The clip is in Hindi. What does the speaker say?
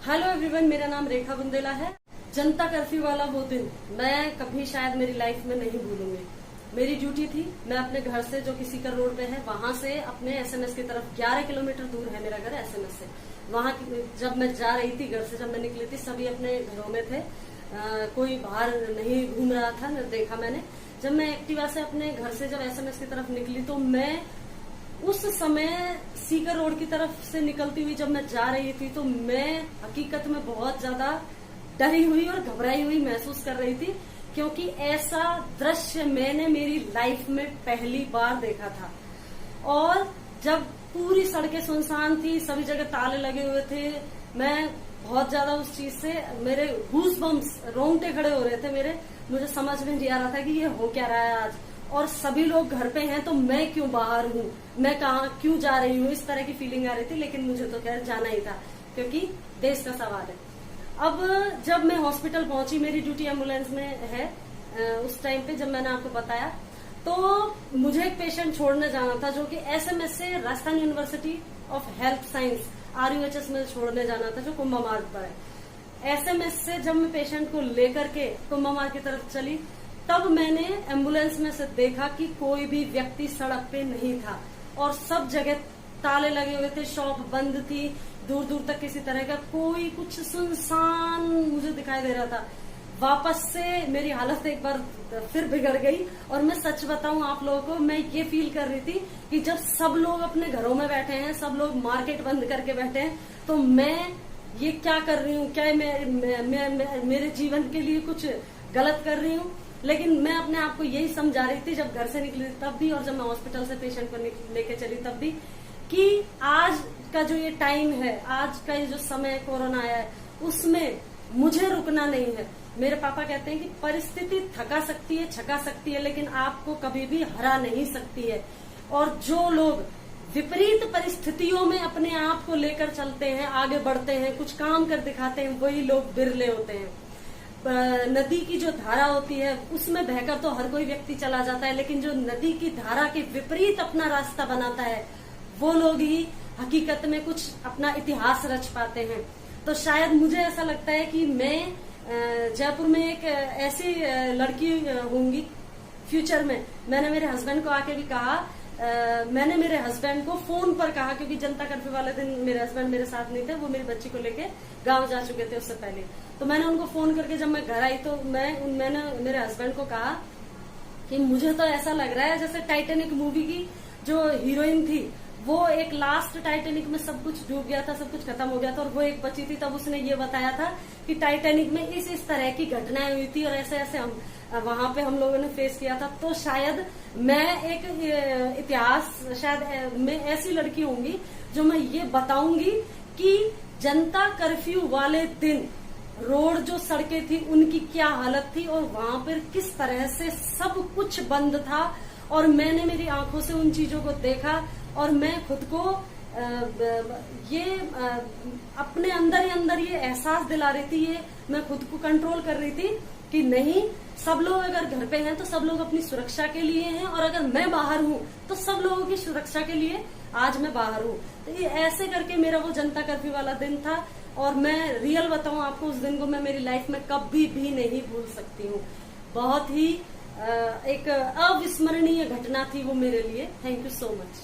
हेलो एवरीवन, मेरा नाम रेखा बुंदेला है। जनता कर्फ्यू वाला वो दिन मैं कभी शायद मेरी लाइफ में नहीं भूलूंगी। मेरी ड्यूटी थी, मैं अपने घर से जो कि सीकर रोड पे है वहां से अपने एसएमएस की तरफ 11 किलोमीटर दूर है मेरा घर एसएमएस से। वहां जब मैं जा रही थी घर से, जब मैं निकली थी सभी अपने घरों में थे, कोई बाहर नहीं घूम रहा था, न देखा मैंने। जब मैं एक्टिवा से अपने घर से जब एसएमएस की तरफ निकली तो मैं उस समय सीकर रोड की तरफ से निकलती हुई जब मैं जा रही थी तो मैं हकीकत में बहुत ज्यादा डरी हुई और घबराई हुई महसूस कर रही थी, क्योंकि ऐसा दृश्य मैंने मेरी लाइफ में पहली बार देखा था। और जब पूरी सड़कें सुनसान थी, सभी जगह ताले लगे हुए थे, मैं बहुत ज्यादा उस चीज से मेरे गूज बम्स, रोंगटे खड़े हो रहे थे मेरे। मुझे समझ में नहीं आ रहा था कि ये हो क्या रहा है आज, और सभी लोग घर पे हैं तो मैं क्यों बाहर हूँ, मैं कहाँ क्यों जा रही हूँ, इस तरह की फीलिंग आ रही थी। लेकिन मुझे तो खैर जाना ही था, क्योंकि देश का सवाल है। अब जब मैं हॉस्पिटल पहुंची, मेरी ड्यूटी एम्बुलेंस में है उस टाइम पे, जब मैंने आपको बताया तो मुझे एक पेशेंट छोड़ने जाना था जो कि एसएमएस से Rajasthan university of health science RUHS में छोड़ने जाना था, जो कुंभ मार्ग पर है। एसएमएस से जब मैं पेशेंट को लेकर के कुंभ मार्ग की तरफ चली, तब मैंने एम्बुलेंस में से देखा कि कोई भी व्यक्ति सड़क पे नहीं था और सब जगह ताले लगे हुए थे, शॉप बंद थी, दूर दूर तक किसी तरह का कोई, कुछ सुनसान मुझे दिखाई दे रहा था। वापस से मेरी हालत एक बार फिर बिगड़ गई, और मैं सच बताऊं आप लोगों को, मैं ये फील कर रही थी कि जब सब लोग अपने घरों में बैठे हैं, सब लोग मार्केट बंद करके बैठे हैं, तो मैं ये क्या कर रही हूँ, क्या मेरे जीवन के लिए कुछ गलत कर रही हूँ। लेकिन मैं अपने आप को यही समझा रही थी, जब घर से निकली तब भी और जब मैं हॉस्पिटल से पेशेंट को लेके चली तब भी, कि आज का जो ये टाइम है, आज का ये जो समय कोरोना आया है, उसमें मुझे रुकना नहीं है। मेरे पापा कहते हैं कि परिस्थिति थका सकती है, छका सकती है, लेकिन आपको कभी भी हरा नहीं सकती है। और जो लोग विपरीत परिस्थितियों में अपने आप को लेकर चलते हैं, आगे बढ़ते हैं, कुछ काम कर दिखाते हैं, वही लोग बिरले होते हैं। नदी की जो धारा होती है उसमें बहकर तो हर कोई व्यक्ति चला जाता है, लेकिन जो नदी की धारा के विपरीत अपना रास्ता बनाता है, वो लोग ही हकीकत में कुछ अपना इतिहास रच पाते हैं। तो शायद मुझे ऐसा लगता है कि मैं जयपुर में एक ऐसी लड़की होंगी फ्यूचर में। मैंने मेरे हस्बैंड को आके भी कहा, मैंने मेरे हस्बैंड को फोन पर कहा, क्योंकि जनता कर्फ्यू वाले दिन मेरे हस्बैंड मेरे साथ नहीं थे, वो मेरी बच्ची को लेके गांव जा चुके थे उससे पहले। तो मैंने उनको फोन करके जब मैं घर आई तो मैंने मेरे हस्बैंड को कहा कि मुझे तो ऐसा लग रहा है जैसे टाइटैनिक मूवी की जो हीरोइन थी, वो एक लास्ट टाइटैनिक में सब कुछ डूब गया था, सब कुछ खत्म हो गया था, और वो एक बची थी। तब उसने ये बताया था कि टाइटैनिक में इस तरह की घटनाएं हुई थी और ऐसे ऐसे हम वहां पे हम लोगों ने फेस किया था। तो शायद मैं एक इतिहास, शायद मैं ऐसी लड़की होंगी जो मैं ये बताऊंगी कि जनता कर्फ्यू वाले दिन रोड जो सड़कें थी उनकी क्या हालत थी, और वहां पर किस तरह से सब कुछ बंद था। और मैंने मेरी आंखों से उन चीजों को देखा, और मैं खुद को अपने अंदर ही अंदर ये एहसास दिला रही थी, ये मैं खुद को कंट्रोल कर रही थी कि नहीं, सब लोग अगर घर पे हैं तो सब लोग अपनी सुरक्षा के लिए हैं, और अगर मैं बाहर हूँ तो सब लोगों की सुरक्षा के लिए आज मैं बाहर हूँ। तो ये ऐसे करके मेरा वो जनता कर्फ्यू वाला दिन था, और मैं रियल बताऊं आपको, उस दिन को मैं मेरी लाइफ में कभी भी नहीं भूल सकती हूँ। बहुत ही एक अविस्मरणीय घटना थी वो मेरे लिए। Thank you so much.